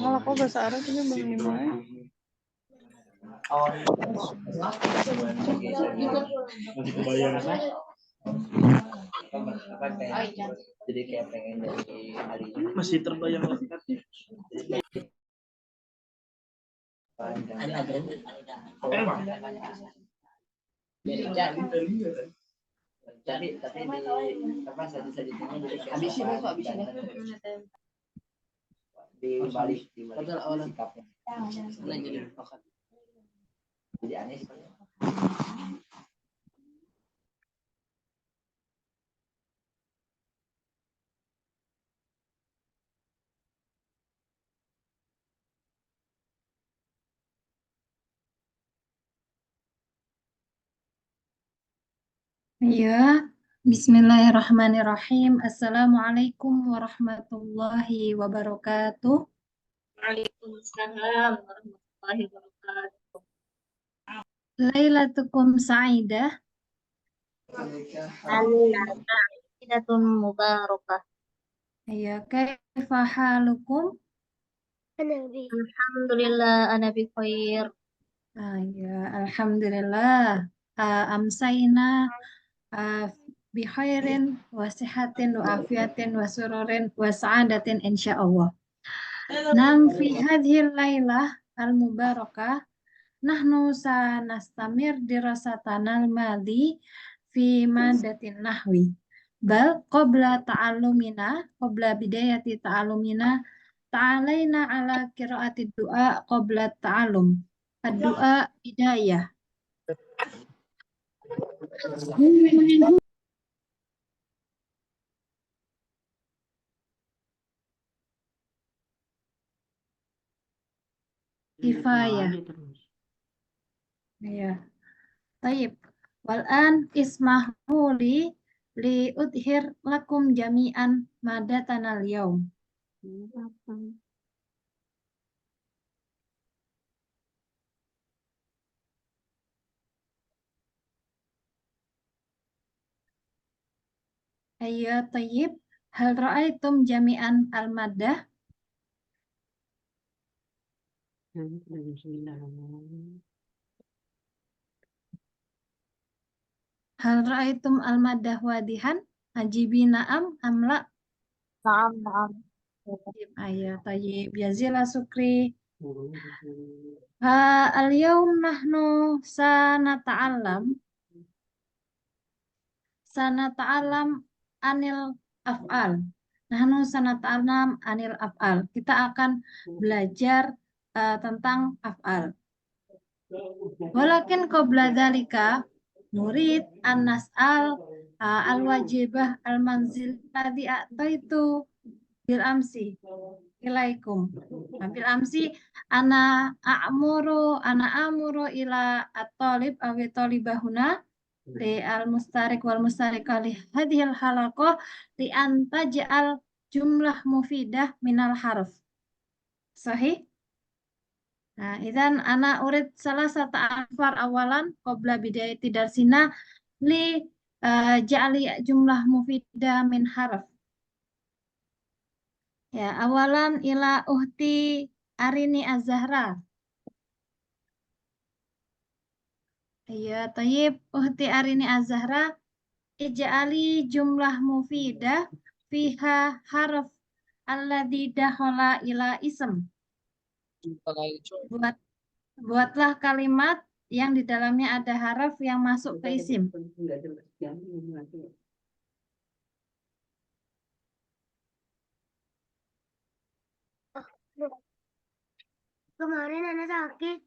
Kalau kok bahasa Arab ini belum dimulai. Jadi kayak pengen dari hari ini masih terbayang lagi. jadi tapi di apa saja-sajanya jadi habisin di balik sikapnya jadi aneh sih. Ya, Bismillahirrahmanirrahim. Assalamualaikum warahmatullahi wabarakatuh. Waalaikumsalam warahmatullahi wabarakatuh. Lailatukum sa'idah. Aidatun mubarakah. Ya, kaifa halukum? Alhamdulillah ana bi khair. Ya, alhamdulillah. Amsayna bi khairin wa sihatin wa afiatin wa sururin wa sa'adatin insyaallah. Nam fi hadhil lailah al-mubarakah nahnu sanastamir dirasatana al-madi fi madatin nahwi. Bal qabla bidayati ta'alumina ta'alaina ala qiraati du'a qabla ta'alum. Ad-du'a bidayah. Kifayah. Ya. Taib. Wal'an ismahu li udhir lakum jami'an madatanal yaum. Ayya tayyib. Hal ra'aitum jami'an al-maddah? Hal ra'aitum al-maddah wadihan? Ajibina amla. Naam. Ayah tayyib. Jazila Sukri. Al-yawm nahnu sanata'alam anil af'al. Nahnu sanata'alam anil af'al. Kita akan belajar tentang af'al. Walakin qabla dzalika nurid an nas'al al-wajibah al-manzil ladzi ataitu bil amsi ilaikum. Bil amsi ana amuru ila at-talib aw talibahuna li al-mustarik wal mustarika li hadhil halaqah li antaj'al jumlah mufidah minal harf. Sahih? Nah, idzan ana urid salah satu anfar awalan qabla bidayati darsina li ja'li jumlah mufidah min harf. Ya, awalan ila uhti Arini Az-Zahra. Ya, tayyib uhti Arini Az-Zahra ij'ali jumlah mufidah fiha harf alladhi dakhala ila ism. Buatlah kalimat yang di dalamnya ada haraf yang masuk ke isim. Kemarin anak sakit.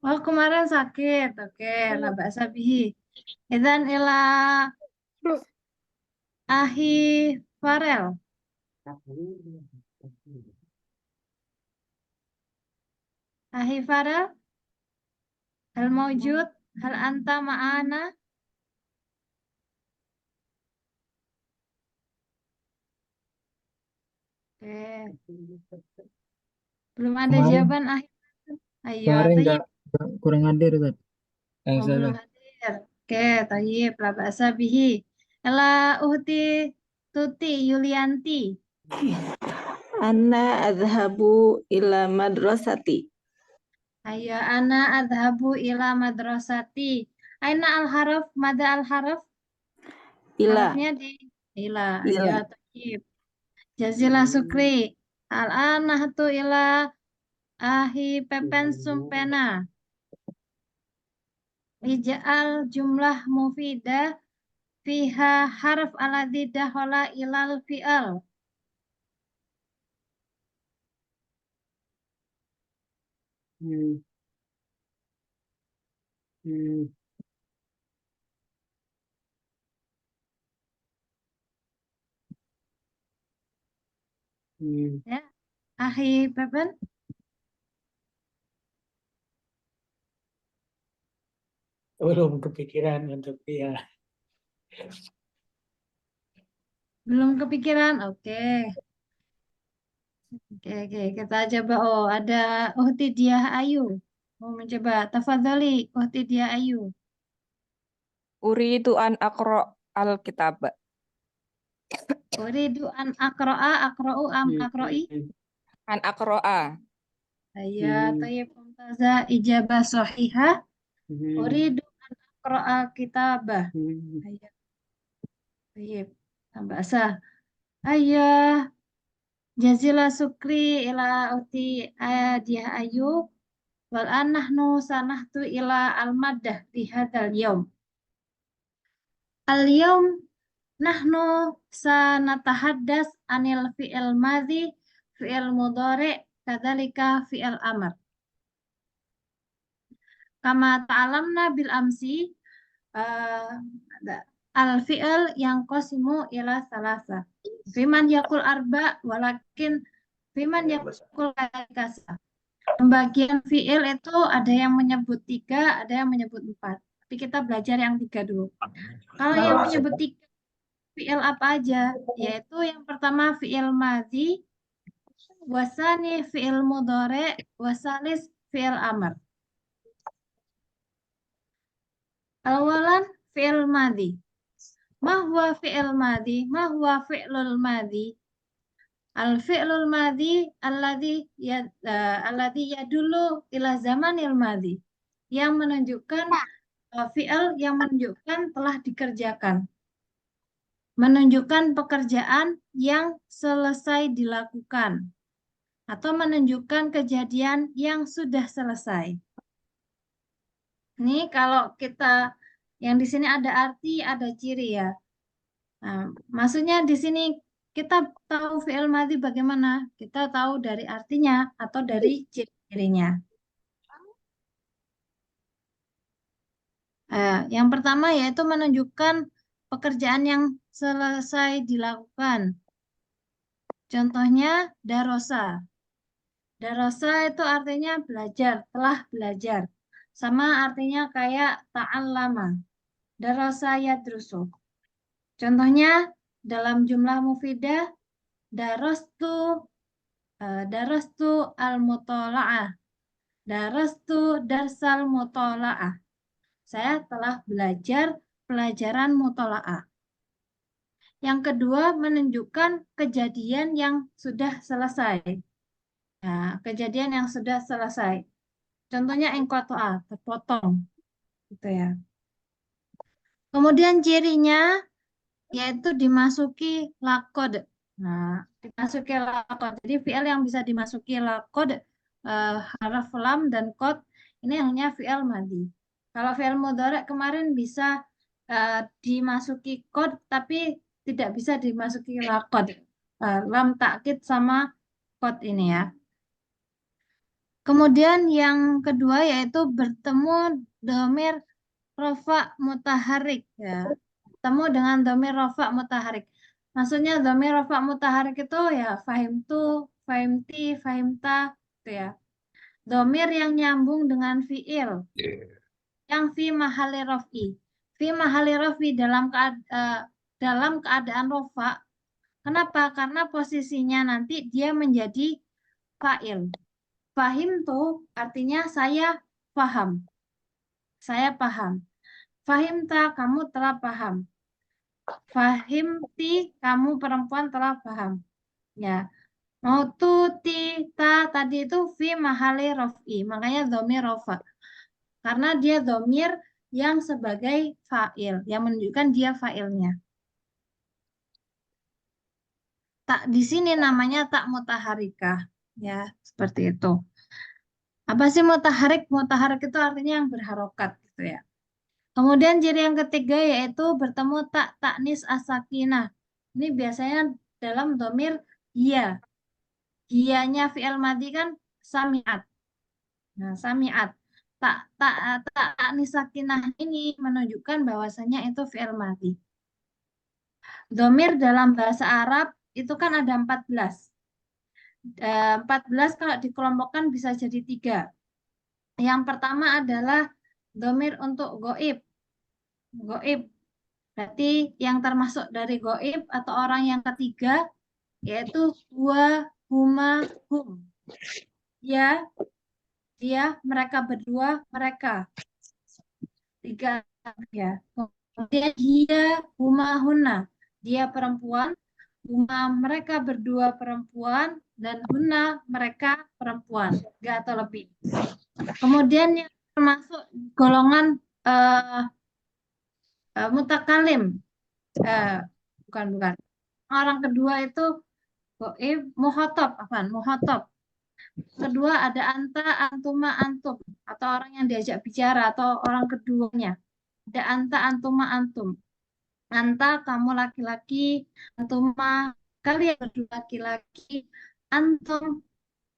Oh, kemarin sakit. Oke, la ba'sa bihi. Idzan ila ahi Farel. Ahi Farel, hal maujud, hal anta ma'ana? Oke. Belum ada Kemarin, jawaban akhir. Ayo, kemarin tayyib. kurang hadir, Ustaz. Oh, belum Salah. hadir. Oke, tayyib. La ba'sa bihi. Ela uhti Tuti Yulianti. Ana adhabu ila madrasati. Ayo, ana adhabu ila madrasati. Aina al-haraf, mada al-haraf? Ila. Harafnya di ila. Ayo, Ila. tayyib. Jazila Sukri. Al-anahtu ila ahi pepen sumpena. Ija'al jumlah mufidah fiha harf alladhi dakhala ilal fi'al. Ya, ahi pepen. Belum kepikiran untuk dia. Belum kepikiran? Oke. Oke. Kita coba. Oh, ada Uhtidiah Ayu. Mau mencoba. Tafadhali, Uhtidiah Ayu. Uridu an akro al-kitab. Uridu an akro'a, akro'u am akro'i. An akro'a. Ayat, tayyib, mumtaza, ijabah sahihah. Uridu an akro'a kitabah. Ayat, tayyib. Tambah sah. Ayah. Jazila Sukri ila uti dia ayu wal anahnu sanahtu ila al-maddah di hadal yaum. Al-yaum nahnu sanatahaddas anil fi'il madhi, fi'il mudhari, kadzalika fi'il amr. Kama ta'alamna bil amsi al-fi'il yang qasimu ila salasa. Fiman yakul arba walakin fiman yakul kasa. Pembagian fi'il itu ada yang menyebut 3, ada yang menyebut 4. Tapi kita belajar yang 3 dulu. Kalau yang menyebut 3 fi'il apa aja? Yaitu yang pertama fi'il madhi, wasani fi'il mudhari, wasalis fi'il amr. Awalan fi'il madhi. Ma huwa fi'il madhi? Ma huwa fi'lul madhi? Al-fi'lul madhi alladhi yadullu ila zamanil madhi. Yang menunjukkan fi'il yang menunjukkan telah dikerjakan. menunjukkan pekerjaan yang selesai dilakukan atau menunjukkan kejadian yang sudah selesai. Ini kalau kita yang di sini ada arti, ada ciri ya. Nah, maksudnya di sini kita tahu fi'il madhi bagaimana? Kita tahu dari artinya atau dari ciri-cirinya. Yang pertama yaitu menunjukkan pekerjaan yang selesai dilakukan. Contohnya darosa. Darosa itu artinya belajar, telah belajar. Sama artinya kayak ta'allama. Darosa yadrusu. Contohnya dalam jumlah mufidah darastu al-mutola'ah. Darastu darsal mutola'ah. Saya telah belajar pelajaran mutola'ah. Yang kedua, menunjukkan kejadian yang sudah selesai. Nah, kejadian yang sudah selesai. Contohnya engkotoa, terpotong. Gitu ya. Kemudian cirinya yaitu dimasuki lakod. Nah, dimasuki lakod. Jadi fi'il yang bisa dimasuki lakod, haraf lam dan kod, ini hanya fi'il madhi. Kalau fi'il mudhari kemarin bisa dimasuki kod, tapi tidak bisa dimasuki lakod. Lam takkid sama kod ini ya. Kemudian yang kedua yaitu bertemu dhamir rofa mutaharik ya. Bertemu dengan dhamir rofa mutaharik. Maksudnya dhamir rofa mutaharik itu ya fahimtu, fahimti, fahimta gitu ya. Dhamir yang nyambung dengan fiil. Yang fi mahali rofi. Fi mahali rofi dalam keadaan rofa. Kenapa? Karena posisinya nanti dia menjadi fa'il. Fahim tuh artinya saya paham. Saya paham. Fahimta, kamu telah paham. Fahimti, kamu perempuan telah paham. Ya. Maututi ta tadi itu fi mahali rofi. Makanya dhamir rofa. Karena dia dhamir yang sebagai fa'il. Yang menunjukkan dia fa'ilnya. Tak di sini namanya tak mutaharikah. Ya, seperti itu. Apa sih mutaharik? Mutaharik itu artinya yang berharokat gitu ya. Kemudian ciri yang ketiga yaitu bertemu tak taknis asakinah. Ini biasanya dalam dhamir hiya. Hiyanya fi'il madhi kan sami'at. Nah, sami'at. Tak taknis sakinah ini menunjukkan bahwasanya itu fi'il madhi. Dhamir dalam bahasa Arab itu kan ada 14. 14 kalau dikelompokkan bisa jadi 3. Yang pertama adalah dhamir untuk goib. Goib. Berarti yang termasuk dari goib atau orang yang ketiga yaitu huwa, huma, hum. Ya, dia, mereka berdua, mereka. 3 ya. Kemudian dia, huma, hunna. Dia perempuan, huma, mereka berdua perempuan, dan hunna, mereka perempuan. 3 atau lebih. Kemudian yang termasuk golongan mutakalim. Bukan. Orang kedua itu muhotob. Muhotob. Kedua ada anta, antuma, antum. Atau orang yang diajak bicara. Atau orang keduanya. Ada anta, antuma, antum. Anta, kamu laki-laki. Antuma, kalian berdua laki-laki. Antum,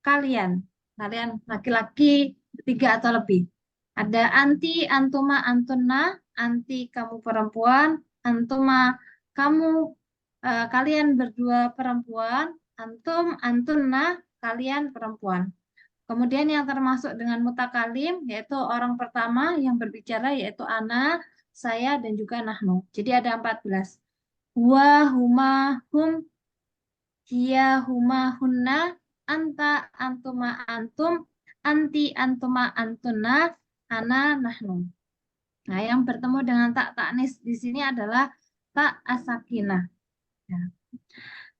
kalian. Kalian laki-laki 3 atau lebih. Ada anti, antuma, antunna. Anti, kamu perempuan. Antuma, kamu, kalian berdua perempuan. Antum, antunna, kalian perempuan. Kemudian yang termasuk dengan mutakalim, yaitu orang pertama yang berbicara, yaitu ana, saya, dan juga nahnu. Jadi ada 14. Huwa, huma, hum, hiya, huma, hunna, anta, antuma, antum, anti, antuma, antunna, ana, nahnu. Nah, yang bertemu dengan tak taknis di sini adalah tak asakinah. Ya.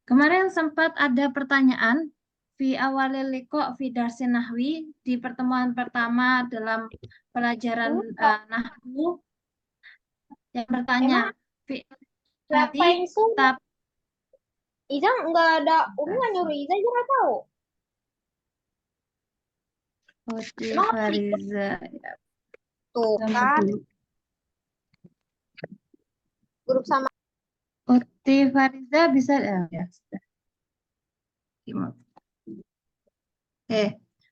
Kemarin sempat ada pertanyaan fi awalil liqa fi darsin nahwi di pertemuan pertama dalam pelajaran nahwu yang bertanya Siapa Madi, yang suruh? tapi Iza nggak ada, Umi nggak nyuruh Iza, Iza nggak tahu. Uti No, Fariza. tuh Tunggu kan, dulu. grup sama. Uti Fariza bisa ya sudah. Gimana?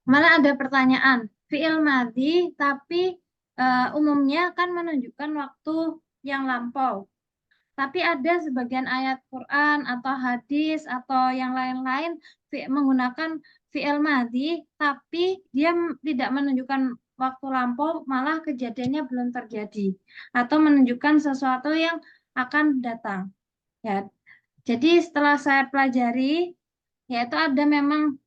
Mana ada pertanyaan fi'il madi tapi umumnya kan menunjukkan waktu yang lampau. Tapi ada sebagian ayat Quran atau hadis atau yang lain-lain menggunakan fi'il madi tapi dia tidak menunjukkan waktu lampau, malah kejadiannya belum terjadi atau menunjukkan sesuatu yang akan datang. Ya. Jadi setelah saya pelajari, yaitu ada memang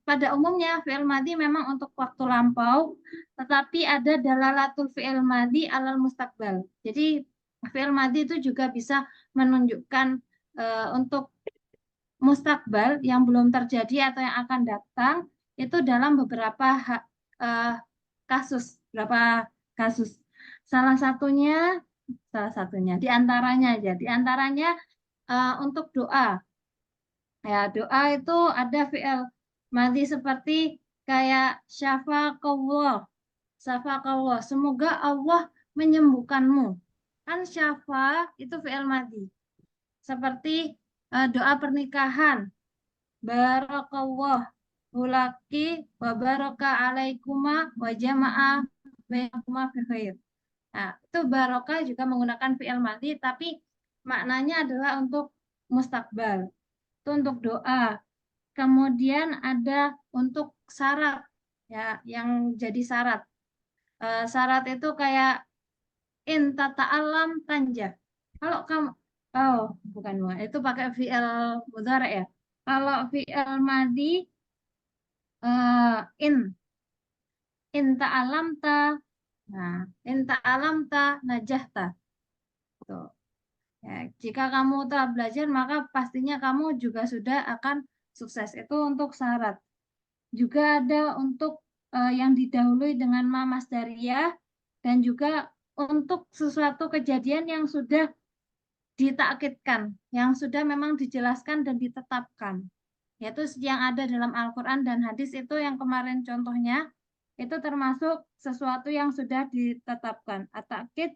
pada umumnya fi'il madi memang untuk waktu lampau, tetapi ada dalalatul fi'il madi alal mustaqbal. Jadi fi'il madi itu juga bisa menunjukkan untuk mustakbal yang belum terjadi atau yang akan datang itu dalam beberapa kasus, beberapa kasus. Salah satunya di antaranya aja, di antaranya untuk doa. Ya, doa itu ada fi'il madi seperti kayak syafaqallah. Syafaqallah, semoga Allah menyembuhkanmu. Kan syafa itu fi'il madi. Seperti doa pernikahan. Barakallah hulaki wa baraka alaikuma wa jama'a bainakuma fi khair. Nah, itu barokah juga menggunakan fi'il madi tapi maknanya adalah untuk mustakbal. Itu untuk doa. Kemudian ada untuk syarat ya, yang jadi syarat. Syarat itu kayak in tata'alam tanja. Kalau kamu bukan itu pakai fi'il mudhari ya. Kalau fi'il madi in ta'alamta. Nah, in ta'alamta najahta. Tuh. Ya, jika kamu telah belajar, maka pastinya kamu juga sudah akan sukses. Itu untuk syarat. Juga ada untuk yang didahului dengan ma masdariyah dan juga untuk sesuatu kejadian yang sudah ditakkidkan, yang sudah memang dijelaskan dan ditetapkan. Yaitu yang ada dalam Al-Quran dan hadis itu yang kemarin contohnya, itu termasuk sesuatu yang sudah ditetapkan. At-takkid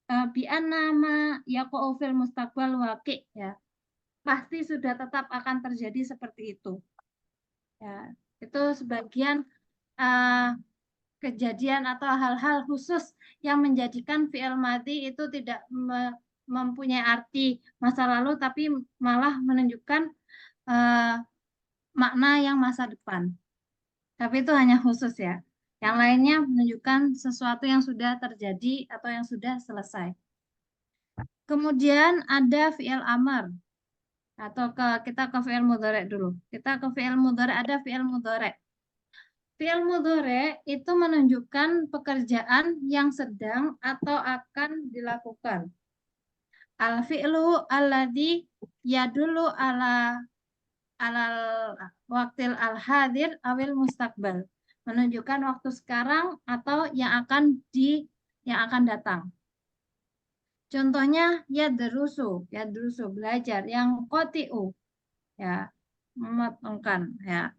bi'anna ma yaqa'u fil mustaqbal waqi' ya. Pasti sudah tetap akan terjadi seperti itu. Ya, itu sebagian kejadian atau hal-hal khusus yang menjadikan fi'il madi itu tidak mempunyai arti masa lalu tapi malah menunjukkan makna yang masa depan. Tapi itu hanya khusus ya. Yang lainnya menunjukkan sesuatu yang sudah terjadi atau yang sudah selesai. Kemudian ada fi'il amar. Atau kita ke fi'il mudhari dulu. Kita ke fi'il mudhari, ada fi'il mudhari. Fi'il mudhari itu menunjukkan pekerjaan yang sedang atau akan dilakukan. Al-fi'lu alladhi yadullu ala alal waktil al-hadir awil mustaqbal. Menunjukkan waktu sekarang atau yang akan datang. Contohnya yadrusu belajar, yang qati'u ya, memotongkan ya.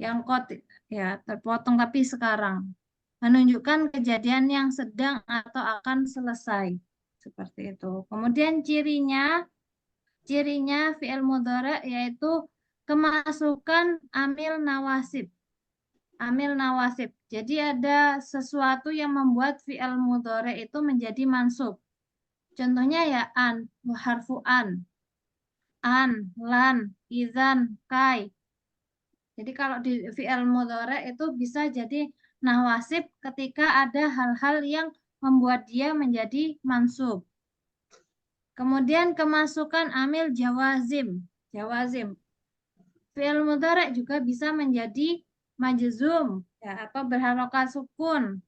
Yang qati ya, terpotong tapi sekarang. Menunjukkan kejadian yang sedang atau akan selesai. Seperti itu. Kemudian cirinya fi'il mudhari yaitu kemasukan amil nawasib. Amil nawasib. Jadi ada sesuatu yang membuat fi'il mudhari itu menjadi mansub. Contohnya ya harfu an, lan, izan, kai. Jadi kalau di fi'il mudhari itu bisa jadi nawasib ketika ada hal-hal yang membuat dia menjadi mansub. Kemudian kemasukan amil jawazim. Fi'il mudhari juga bisa menjadi majzum ya, atau berharokat sukun.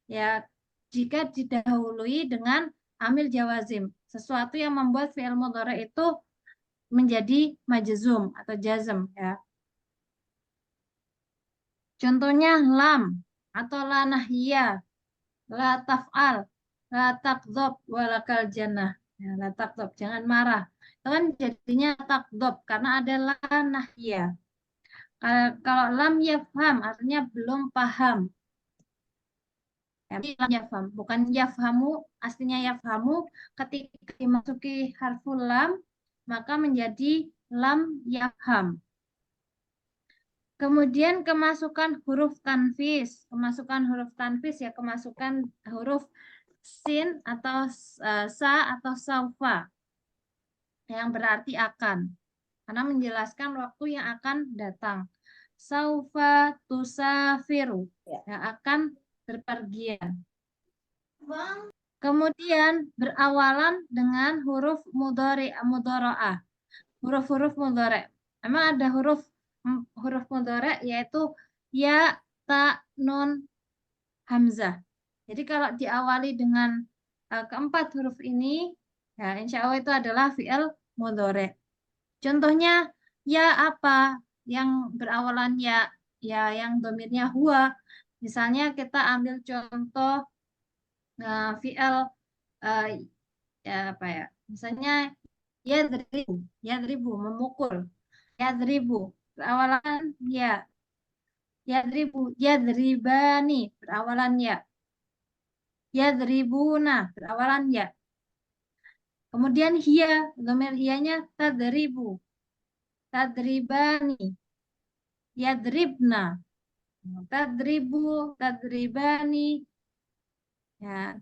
Ya, jika didahului dengan amil jawazim, sesuatu yang membuat fi'il mudhari itu menjadi majzum atau jazm ya. Contohnya lam atau la nahiyah, la taf'al. la takdzob walakal jannah. Ya, la takdzob, jangan marah. Itu kan jadinya takdzob karena ada la nahya. Kalau lam yafham artinya belum paham. Ya, lam yafham, bukan yafhamu, aslinya yafhamu ketika dimasuki harful lam maka menjadi lam yafham. Kemudian kemasukan huruf tanfis. Kemasukan huruf tanfis ya kemasukan huruf sin atau sa atau saufa yang berarti akan. Karena menjelaskan waktu yang akan datang. Saufa tusafiru yang akan berpergian. Kemudian berawalan dengan huruf mudhari'ah. Huruf-huruf mudhari'. Memang ada huruf mudhari' yaitu ya, ta, nun, hamzah. Jadi kalau diawali dengan keempat huruf ini, ya insya Allah itu adalah fi'il mudhari'. Contohnya ya apa yang berawalan ya yang domirnya huwa. Misalnya kita ambil contoh fi'il ya apa ya? Misalnya yadribu memukul. Yadribu berawalan ya. Yadribu yadribani berawalan ya. Yadribuna berawalan ya. Kemudian hiya, dhamir hiyanya tadribu. Tadribani. Yadribna. Tadribu, tadribani. Ya.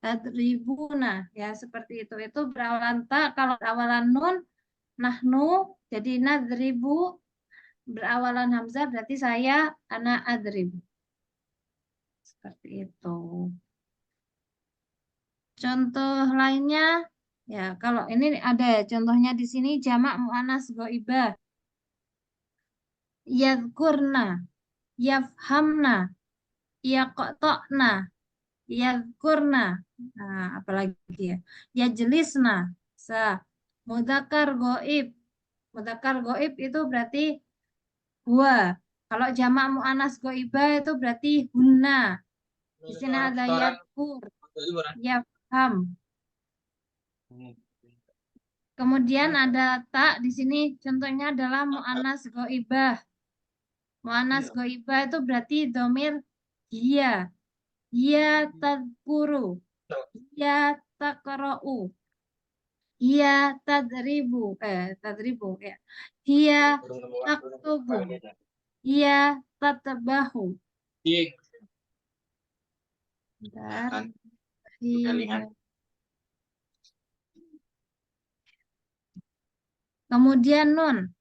Tadribuna. Ya, seperti itu. Itu berawalan ta. Kalau berawalan nun, nahnu. Jadi nadribu. Berawalan hamzah berarti saya, ana adribu. Seperti itu. Contoh lainnya, ya kalau ini ada contohnya di sini jamak muannas ghaibah. Yadhkurna, yafhamna, yaqta'na, yadhkurna. Nah, apalagi ya? Yajlisna, mudzakkar ghaib. Mudzakkar ghaib itu berarti huwa. Kalau jamak muannas ghaibah itu berarti hunna. Di sini ada yadhkur, yafham. Kemudian ada tak di sini contohnya adalah muannas ghaibah. Muannas ghaibah itu berarti domir dia. Dia tadkuru. Dia takra'u. Dia tadribu. Tadribu ya. Dia taktubu. Dia tatabahu. Bentar. Kemudian nun.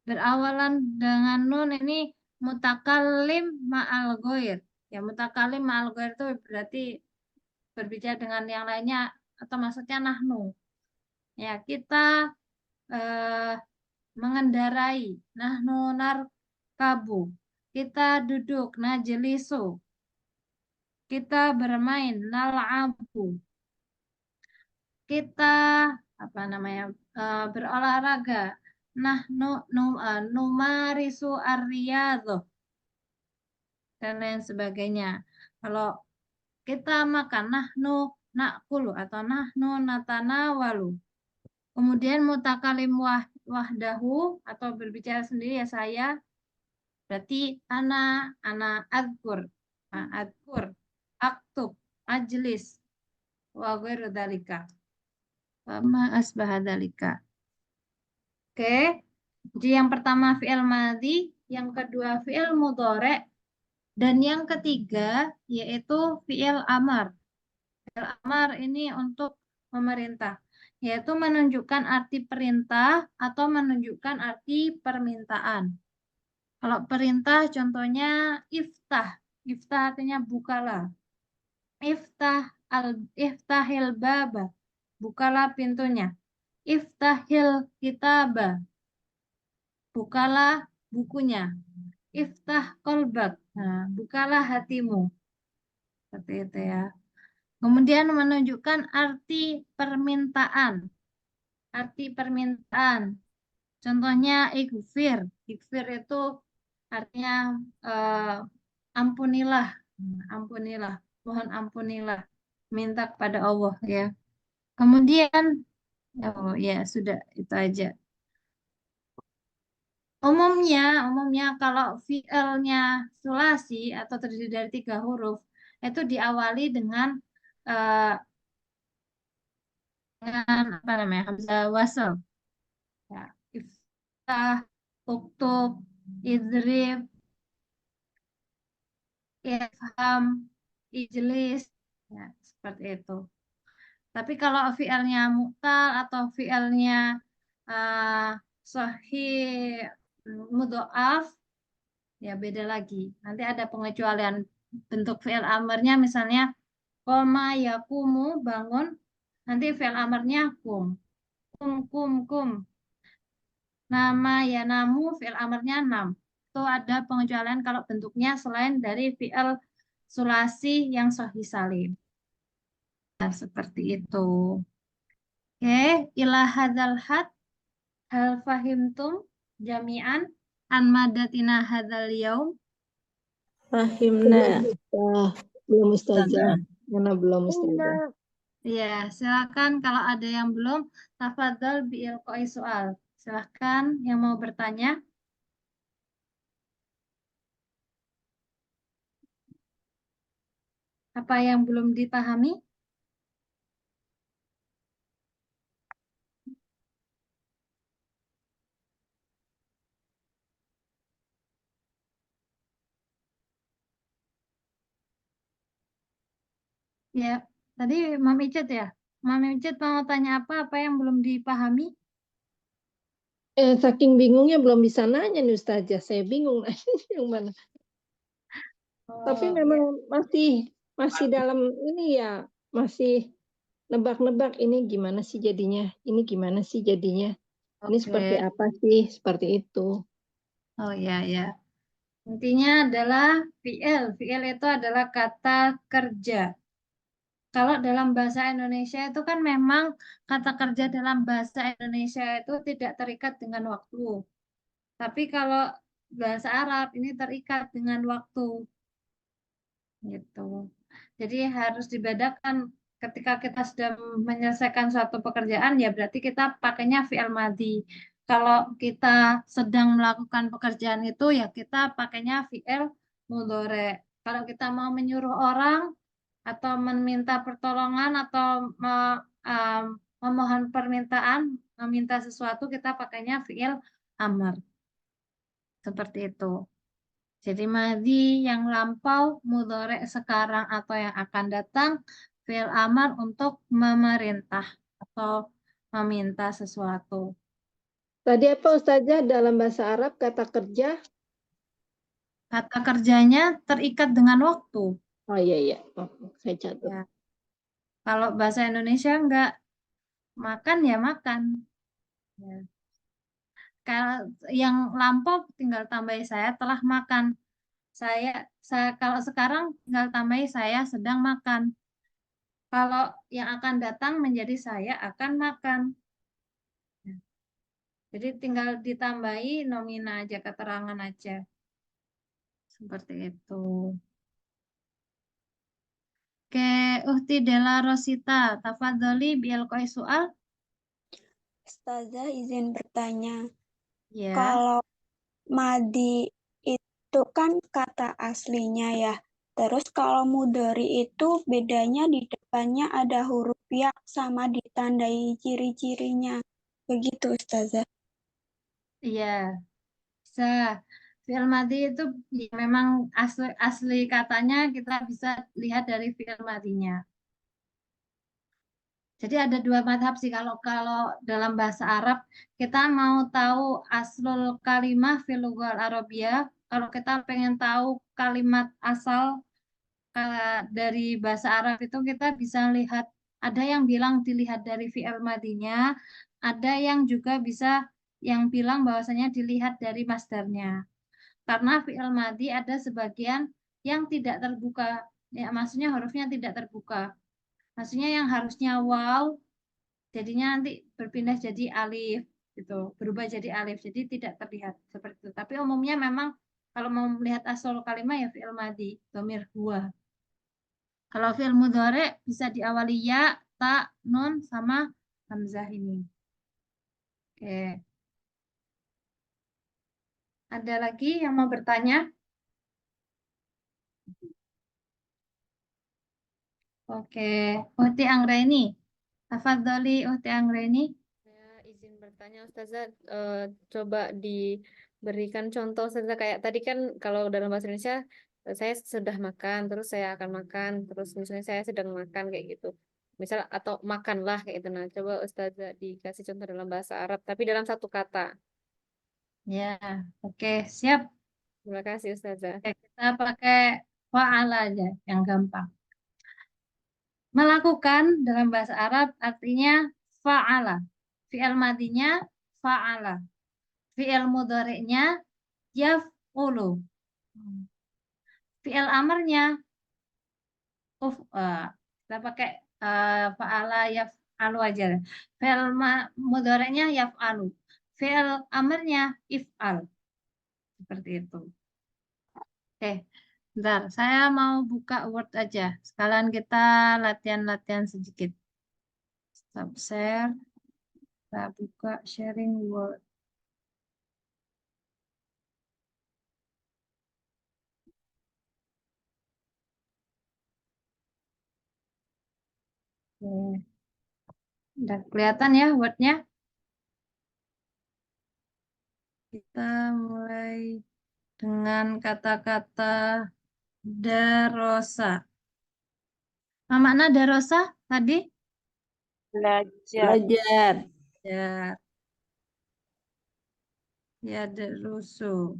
Berawalan dengan nun ini mutakallim ma'al ghair. Ya, mutakallim ma'al ghair itu berarti berbicara dengan yang lainnya atau maksudnya nahnu. Ya, kita mengendarai. Nahnu narkabu. Kita duduk. Najlisu. Kita bermain. Nal'abu. Kita berolahraga. Numarisu ar-riyadhah dan lain sebagainya. Kalau kita makan nahnu na'kulu atau nahnu natanawalu. Kemudian mutakalim wahdahu atau berbicara sendiri ya saya. Berarti ana adzkur. Adzkur, aktub, ajlis wa ghairu dzalika. Ma asbaha dzalika. Oke, jadi yang pertama fi'il madhi, yang kedua fi'il mudhari', dan yang ketiga yaitu fi'il amar. Fi'il amar ini untuk memerintah, yaitu menunjukkan arti perintah atau menunjukkan arti permintaan. Kalau perintah contohnya iftah. Iftah artinya bukalah. Iftahil baba. Bukalah pintunya. Iftahil kitaba. Bukalah bukunya. Iftah qalbak. Nah, bukalah hatimu. Seperti itu ya. Kemudian menunjukkan arti permintaan. Arti permintaan. Contohnya ighfir. Ighfir itu artinya ampunilah. Ampunilah. mohon ampunilah, minta kepada Allah ya. Kemudian, oh ya sudah itu aja. Umumnya kalau fi'ilnya sulasi atau terdiri dari 3 huruf, itu diawali eh, dengan apa namanya, hamzah wasl. Ya, iftah, uktub, idrib, ifham, ijlis, ya, seperti itu. Tapi kalau fi'ilnya mu'tal atau fi'ilnya uh, sahih mudhoaf, ya beda lagi. Nanti ada pengecualian bentuk fi'il amarnya, misalnya koma yakumu, bangun, nanti fi'il amarnya kum. Kum. Nama ya namu, fi'il amarnya nam. Itu ada pengecualian kalau bentuknya selain dari fi'il sulasi yang sahih salim. Nah, seperti itu. Oke, ila hadzal had hal fahimtum jami'an an madatina hadzal yaum. Fahimna. Belum ustazah. Mana belum ustazah? Ya, silakan kalau ada yang belum, tafadhol biilqai soal. Silakan yang mau bertanya. Apa yang belum dipahami? Ya, tadi Mami Icet ya. Mami Icet mau tanya apa? Apa yang belum dipahami? Saking bingungnya belum bisa nanya nih Ustazah. Saya bingung nanya yang mana. Tapi Oh, memang ya. masih dalam ini ya, masih nebak-nebak ini gimana sih jadinya, ini gimana sih jadinya, ini seperti Oke. apa sih, seperti itu. Oh ya, ya. Intinya adalah fi'il. Fi'il itu adalah kata kerja. Kalau dalam bahasa Indonesia itu kan memang kata kerja dalam bahasa Indonesia itu tidak terikat dengan waktu. Tapi kalau bahasa Arab ini terikat dengan waktu. Gitu. Jadi harus dibedakan ketika kita sedang menyelesaikan suatu pekerjaan ya berarti kita pakainya fi'il madhi. Kalau kita sedang melakukan pekerjaan itu ya kita pakainya fi'il mudhore. Kalau kita mau menyuruh orang atau meminta pertolongan atau um, memohon permintaan, meminta sesuatu kita pakainya fi'il amr. Seperti itu. Jadi madhi yang lampau, mudhore sekarang atau yang akan datang, fi'il amar untuk memerintah atau meminta sesuatu. Tadi apa Ustazah dalam bahasa Arab kata kerja? Kata kerjanya terikat dengan waktu. Oh iya iya, oh, saya catat. Ya. Kalau bahasa Indonesia enggak, makan ya makan. Ya. Kalau yang lampau tinggal tambahi saya telah makan. Saya kalau sekarang tinggal tambahi saya sedang makan. Kalau yang akan datang menjadi saya akan makan. Jadi tinggal ditambahi nomina aja, keterangan aja. Seperti itu. Oke, Uhti Della Rosita, tafadholi bialqai soal. Ustazah izin bertanya, Ya, kalau madi itu kan kata aslinya ya. Terus kalau mudori itu bedanya di depannya ada huruf ya sama ditandai ciri-cirinya. Begitu Ustazah. iya. Bisa. Fi'il madhi itu ya, memang asli katanya kita bisa lihat dari fi'il madhinya. Jadi ada 2 madhab sih kalau kalau dalam bahasa Arab kita mau tahu aslul kalimah fil lughal Arabiyah. Kalau kita pengen tahu kalimat asal dari bahasa Arab itu kita bisa lihat ada yang bilang dilihat dari fi'il madinya, ada yang juga bisa yang bilang bahwasanya dilihat dari masdarnya. Karena fi'il madi ada sebagian yang tidak terbuka, ya maksudnya hurufnya tidak terbuka. Maksudnya yang harusnya waw jadinya nanti berpindah jadi alif gitu, berubah jadi alif. Jadi tidak terlihat seperti itu. Tapi umumnya memang kalau mau melihat asal kalimat ya fi'il madi, dhamir huwa. Kalau fi'il mudhari bisa diawali ya, ta, nun, sama hamzah ini. Oke. Ada lagi yang mau bertanya? Oke. Uhti Anggreni. Tafadholi Uhti Anggreni. Saya izin bertanya Ustazah, coba diberikan contoh Ustazah kayak tadi kan kalau dalam bahasa Indonesia saya sudah makan, terus saya akan makan, terus misalnya saya sedang makan kayak gitu. Misal atau makanlah kayak gitu. Nah, coba Ustazah dikasih contoh dalam bahasa Arab tapi dalam satu kata. Ya, oke, siap. Terima kasih Ustazah. Oke, kita pakai fa'ala aja yang gampang. Melakukan dalam bahasa Arab artinya fa'ala. Fi'il madinya fa'ala. Fi'il mudhari'nya yaf'ulu. Fi'il amarnya kita pakai fa'ala yaf'alu aja. Fi'il mudhari'nya yaf'alu. Fi'il amarnya if'al. Seperti itu. Oke. Bentar, saya mau buka Word aja. Sekalian kita latihan-latihan sedikit. Stop share. Kita buka sharing Word. Oke. Udah kelihatan ya Word-nya? Kita mulai dengan kata-kata darosa. Apa makna darosa tadi? Belajar. Ya, ya darusu.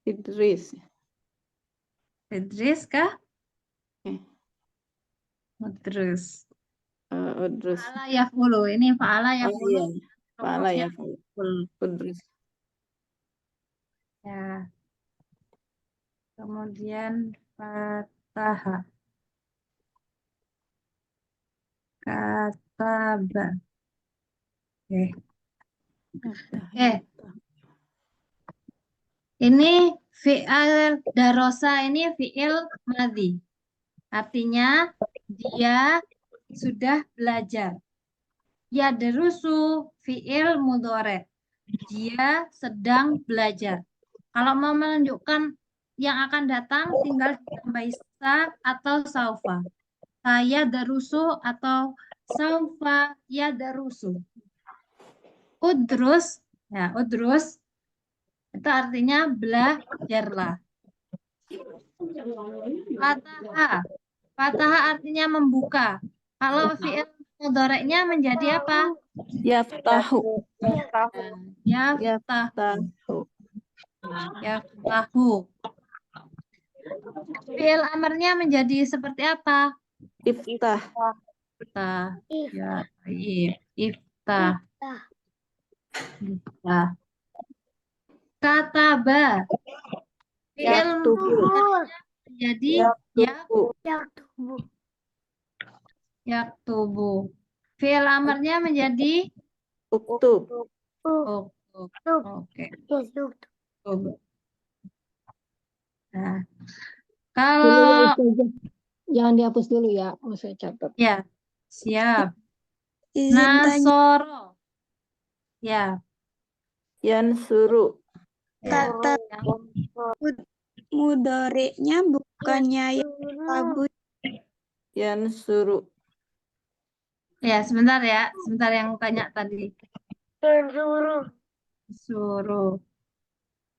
Idris. Idris kah? Eh. Idris. Idris. Fa'ala yaf'ulu. Ini fa'ala Oh yaf'ulu. iya. Fa'ala Rukuknya yaf'ulu. full. Idris. Ya. Kemudian fataha. Kataba. Oke. Ini fi'il darosa ini fi'il madhi. Artinya dia sudah belajar. Ya derusu fi'il mudhari. Dia sedang belajar. Kalau mau menunjukkan yang akan datang tinggal ditambah sa atau saufa. Saya darusu atau saufa ya darusu. Udrus, ya udrus itu artinya belajarlah. Fataha, fataha artinya membuka. Kalau fi'il mudhari'nya menjadi apa? Yaftahu. Yaftahu. Yaftahu. Fi'il amarnya menjadi seperti apa? Iftah. Iftah. Ya, iftah. Iftah. Kataba. Fi'il mudhari'nya menjadi yaktubu. Fi'il amarnya menjadi Uktub. Oke. Nah, kalau Jangan dihapus dulu ya, mau saya catat. ya siap. Izin tanya, Nasoro. Ya. Yansuru. kata mudhari'nya bukannya yasabu. Yansuru. Ya, sebentar ya. Sebentar yang tanya tadi. Suruh.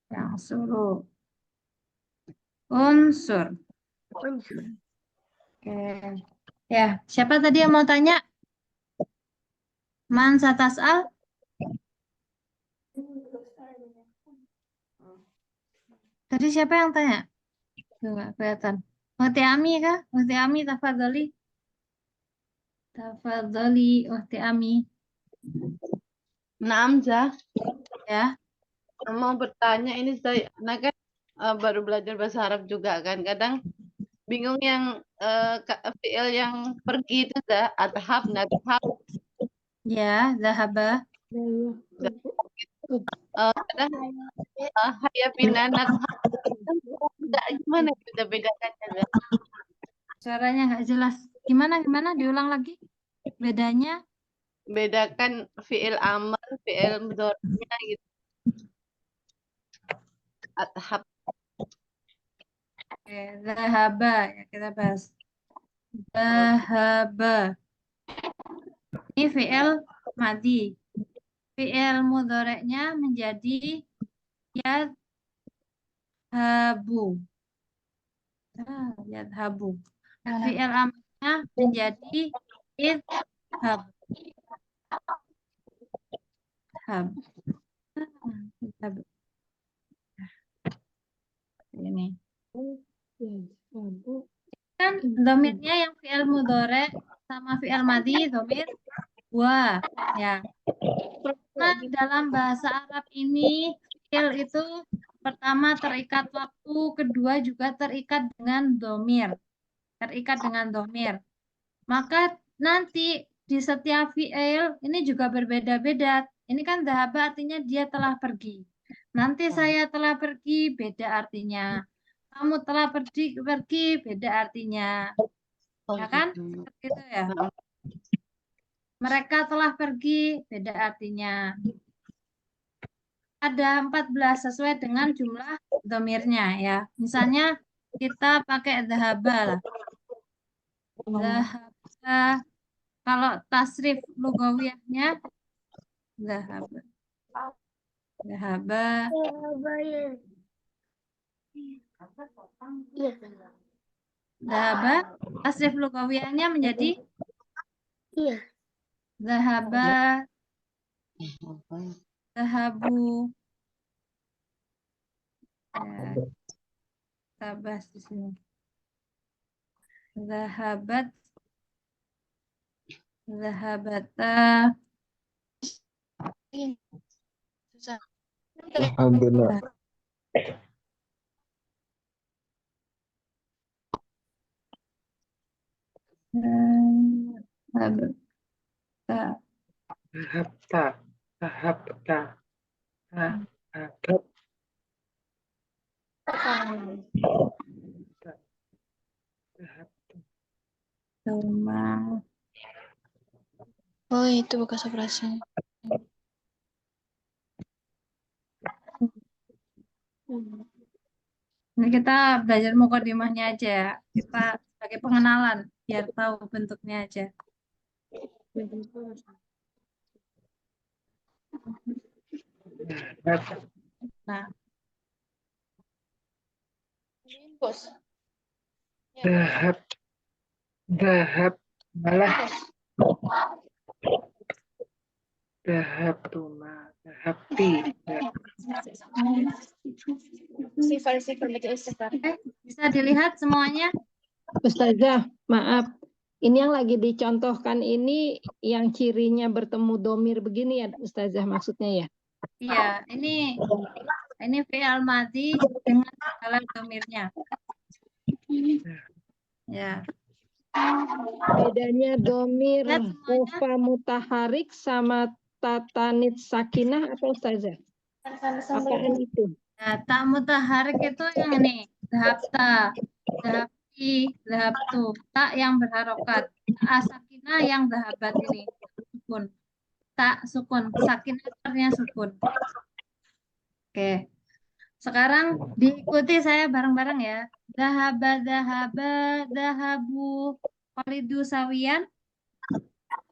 Yang suruh. Unsur. Oke. Ya, siapa tadi yang mau tanya? Man satas'al? Tadi siapa yang tanya? Tuh, nggak kelihatan. Uhti Ami kah? Uhti Ami, tafadholi. Tafadholi, Uhti Ami. Nah, Amzah, Ya. mau bertanya ini saya kan baru belajar bahasa Arab juga kan. Kadang bingung yang fi'il yang pergi itu adhab, nadhab. Ya, zahaba. Kadang haya pindah nadhab. Mana kita bedakannya? Zak? Suaranya nggak jelas. Gimana? Diulang lagi. Bedanya? Bedakan fiil amr, fiil mudhari'nya gitu. Athab. Oke, zahaba ya kita bahas. Zahaba. Ini fiil madi. Fiil mudhari'nya menjadi yadhabu. Yadhabu. Fiil amrnya menjadi idhab. Idhab. Ini. Kan domirnya yang fi'il mudhari sama fi'il madhi domir wa ya. Nah, dalam bahasa Arab ini fi'il itu pertama terikat waktu, kedua juga terikat dengan domir. Maka nanti di setiap fi'il ini juga berbeda-beda. Ini kan dhahaba artinya dia telah pergi. Nanti saya telah pergi beda artinya. Kamu telah pergi beda artinya. Ya kan? Seperti itu ya. Mereka telah pergi beda artinya. Ada 14 sesuai dengan jumlah domirnya ya. Misalnya kita pakai dhahaba lah. Dhahaba. Kalau tasrif lugawiyahnya dhahaba. Dhahaba. Dhahaba. Tasrif lugawiyahnya menjadi dhahaba. Dhahabu. Ya, kita bahas di sini. Dhahabat. Dhahabata. Alhamdulillah. Dhahabata. Tahabta. Tuma. Oh, itu bekas operasi. Ini kita belajar mukadimahnya aja ya. Kita sebagai pengenalan biar tahu bentuknya aja. Nah, Bos. Dahab malah dahabtuma dahabti. Sifar baca istighfar. bisa dilihat semuanya? Ustazah, maaf. Ini yang lagi dicontohkan ini yang cirinya bertemu domir begini ya, Ustazah maksudnya ya? Iya, ini fi'il madhi dengan segala domirnya. Ya. Bedanya domir Lihat semuanya. ufa mutaharik sama tatanit sakinah apa Ustazah? Apaan itu? Nah, tak mutaharik itu yang ini. Dhahabta, dhahabti, dhahabtu. Tak yang berharokat. Sakinah yang dhahabat ini. Sukun. Tak sukun. Sakinah artinya sukun. Oke. Sekarang diikuti saya bareng-bareng ya. Dhahaba, dhahaba, dhahabu. Khalidu sawiyan.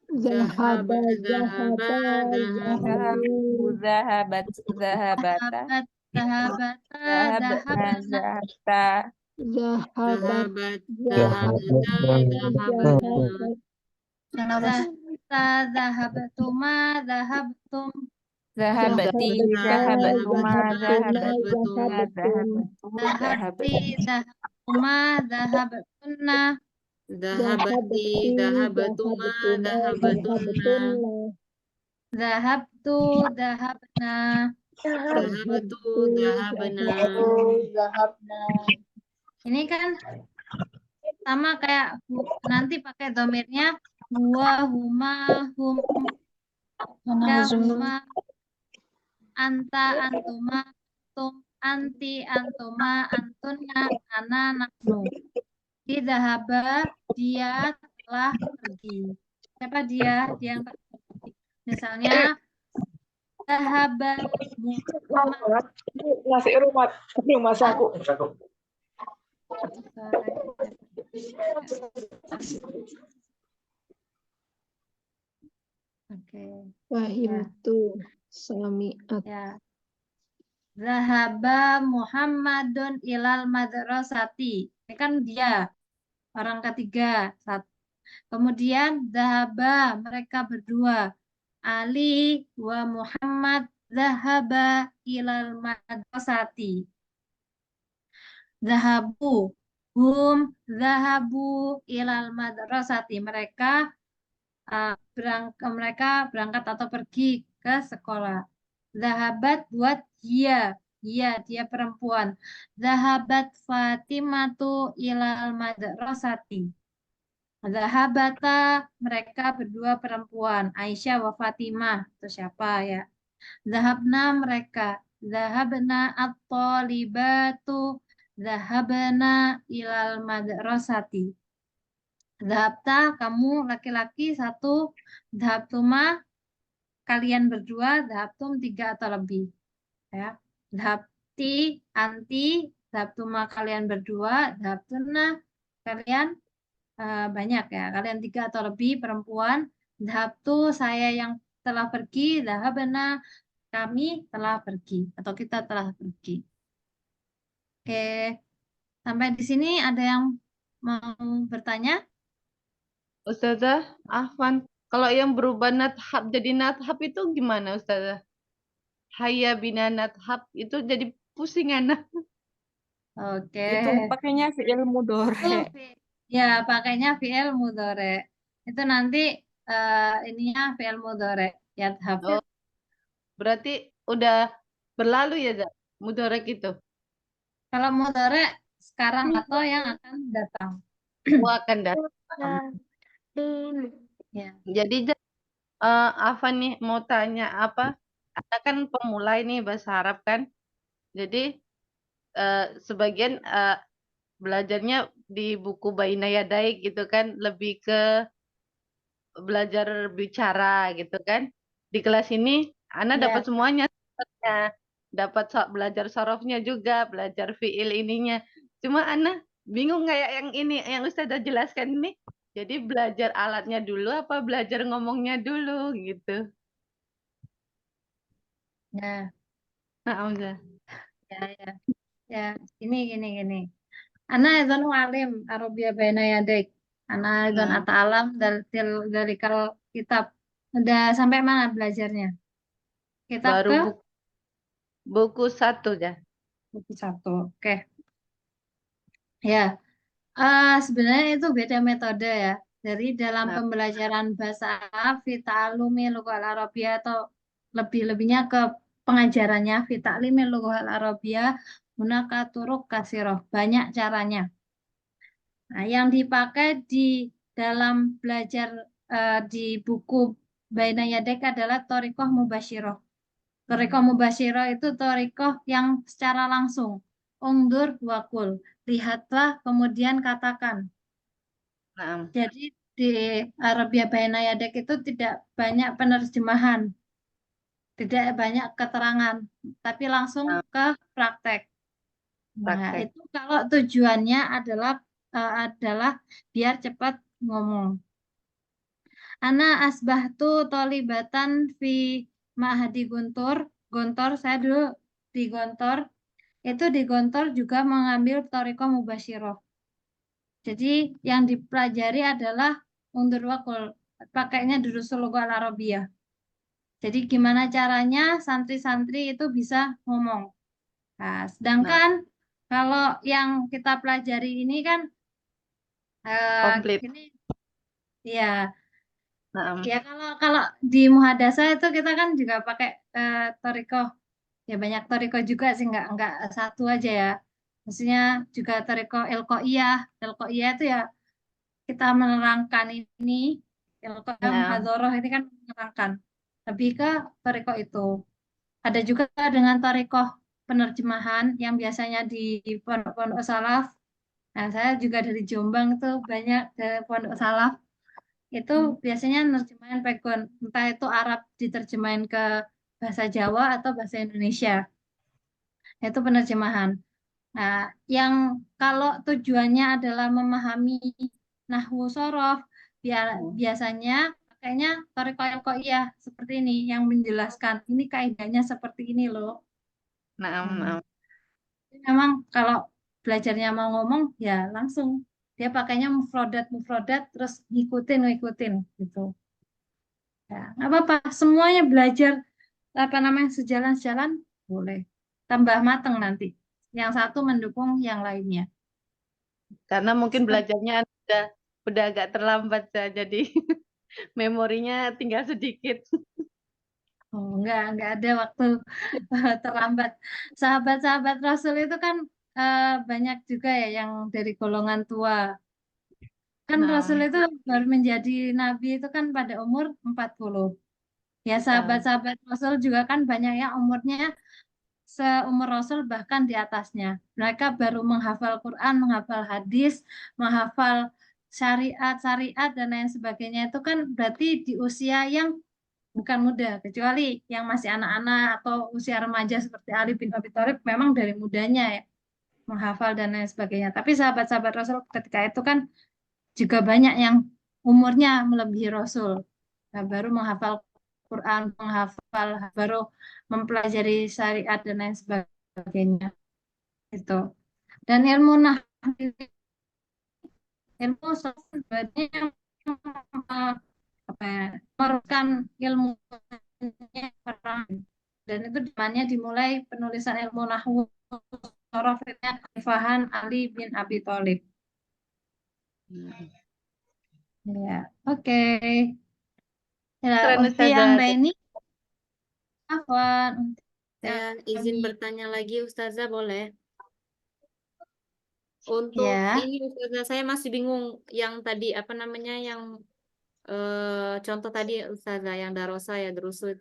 Zahaba, zahaba, zahabu. Zahabat, zahabata, Dhahabat, dhahabata, zahabna, dhahabna. zahabta, Zahabat, Kenapa? Dhahabatuma, dhahabtum. zahabati, zahabatuma, zahabatuna, Dhahabti, dhahabtuma, dhahabtunna. Zahabati, zahabatuma, zahabatunna. Dhahabtu, dhahabna. Ini kan sama kayak nanti pakai domirnya huwa, huma, hum, ya, huma, anta, antuma, tum. anti, antuma, antunna, ana, nahnu. Idhaba, dia telah pergi. Siapa dia? Dia yang telah pergi. Misalnya, dhahaba Muhammad. Nasi rumah saku. Oke. Fahimtu sami'at. Ya. Zahaba Muhammadun ilal madrasati. Ini kan dia, orang ketiga. Kemudian zahaba, mereka berdua. Ali wa Muhammad zahaba ilal madrasati. Zahabu, zahabu ilal madrasati. Mereka berangkat atau pergi ke sekolah. Zahabat buat dia perempuan. Zahabat Fatimatu ilal madrasati. Zahabata, mereka berdua perempuan. Aisyah wa Fatimah, itu siapa ya? Zahabna, mereka. Zahabna at-talibatu. Zahabna ilal madrasati. Zahabta, kamu laki-laki satu. Zahabtuma, kalian berdua. Zahabtum, tiga atau lebih. Ya. Zahabti, anti. Zahabtuma, kalian berdua. Zahabtuna, kalian banyak ya. Kalian tiga atau lebih perempuan. Zahabtu, saya yang telah pergi. Zahabna, kami telah pergi. Atau kita telah pergi. Oke. Sampai di sini ada yang mau bertanya? Ustazah, Afwan, kalau yang berubah nathab jadi nathab itu gimana Ustazah? Hayya bina nathab itu jadi pusing anak. Oke. Itu pakainya fi'il mudhari. Ya, pakainya fi'il mudhari. Itu nanti ininya fi'il mudhari. Yadhab. Oh, berarti udah berlalu ya, Zak? Mudhari itu. Kalau mudhari sekarang atau yang akan datang. Oh, akan datang. Ya. Jadi Afwan nih mau tanya apa? Anda kan pemulai nih bahasa Arab kan. Jadi sebagian belajarnya di buku Baina Yadai gitu kan, lebih ke belajar bicara gitu kan. Di kelas ini Ana dapat semuanya. Dapat belajar sorofnya juga, belajar fiil ininya. Cuma Ana bingung kayak yang ini, yang Ustazah jelaskan ini. Jadi belajar alatnya dulu apa belajar ngomongnya dulu gitu. Ya. Nah, Ustazah. Ya, gini. Ana idzan alim Arabia baina yadik. Ana idzan ata'alam dari kalau kitab. Udah sampai mana belajarnya? Kitab Baru ke? buku 1 ya. Buku 1. Oke. Ya. Sebenarnya itu beda metode ya. Dari dalam pembelajaran bahasa Arab, fi ta'allumi lughal Arabiyah atau lebih-lebihnya ke pengajarannya fi ta'limi lughal Arabiyah hunaka turuq katsirah. Banyak caranya. Nah, yang dipakai di dalam belajar di buku Baina Yadek adalah thariqah mubasyirah. Thariqah mubasyirah itu thariqah yang secara langsung. Ungdur wakul. Lihatlah kemudian katakan. Jadi di Arabia Baina Yadek itu tidak banyak penerjemahan. Tidak banyak keterangan. Tapi langsung ke praktek. Nah, itu kalau tujuannya adalah biar cepat ngomong. Ana asbahtu tolibatan fi ma'hadi Guntur. Gontor, saya dulu di Gontor. Itu di Gontor juga mengambil thariqah mubasyirah. Jadi yang dipelajari adalah undur wakul. Pakainya durusul lughah Arabiyah. Jadi gimana caranya santri-santri itu bisa ngomong. Nah, sedangkan kalau yang kita pelajari ini kan komplit. Ini ya. Ya kalau di muhadasah itu kita kan juga pakai thariqah. Ya banyak thariqah juga sih enggak satu aja ya. Maksudnya juga thariqah ilqaiyah. Ilqaiyah itu ya kita menerangkan ini ilqaiyah muhadharah ini kan menerangkan. Lebih ke thariqah itu. Ada juga dengan thariqah penerjemahan yang biasanya di pondok-pondok salaf. Nah, saya juga dari Jombang itu banyak ke pondok salaf. Itu biasanya nerjemahin pegon, entah itu Arab diterjemahin ke bahasa Jawa atau bahasa Indonesia. Itu penerjemahan. Nah, yang kalau tujuannya adalah memahami nahwu sorof, biasanya kayaknya thoriqah iya seperti ini yang menjelaskan ini kaidahnya seperti ini loh. Nah, Memang kalau belajarnya mau ngomong ya langsung dia pakainya mufrodat terus ngikutin gitu. Ya, nggak apa-apa, semuanya belajar apa namanya sejalan boleh. Tambah mateng nanti. Yang satu mendukung yang lainnya. karena mungkin belajarnya udah agak terlambat ya, jadi memorinya tinggal sedikit. Oh, enggak ada waktu terlambat. Sahabat-sahabat Rasul itu kan banyak juga ya yang dari golongan tua. Kan Rasul itu baru menjadi nabi itu kan pada umur 40. Ya, sahabat-sahabat Rasul juga kan banyak yang umurnya seumur Rasul bahkan di atasnya. Mereka baru menghafal Quran, menghafal hadis, menghafal syariat dan lain sebagainya. Itu kan berarti di usia yang bukan muda, kecuali yang masih anak-anak atau usia remaja seperti Ali bin Abi Thalib memang dari mudanya ya menghafal dan lain sebagainya. Tapi sahabat-sahabat Rasul ketika itu kan juga banyak yang umurnya melebihi Rasul. Nah, baru menghafal Quran, baru mempelajari syariat dan lain sebagainya. Itu. Dan ilmu sebenarnya yang apa ya, merupakan ilmu dan itu depannya dimulai penulisan ilmu nahwu sorofnya Fahan Ali bin Abi Thalib. Ya, oke. Ya, Keren, Ukti Ustazah. yang lainnya, Afwan. Saya izin bertanya lagi, Ustazah, boleh? Untuk Ya. ini, Ustazah, saya masih bingung yang tadi, apa namanya, yang contoh tadi, Ustazah, yang darosa ya, drusu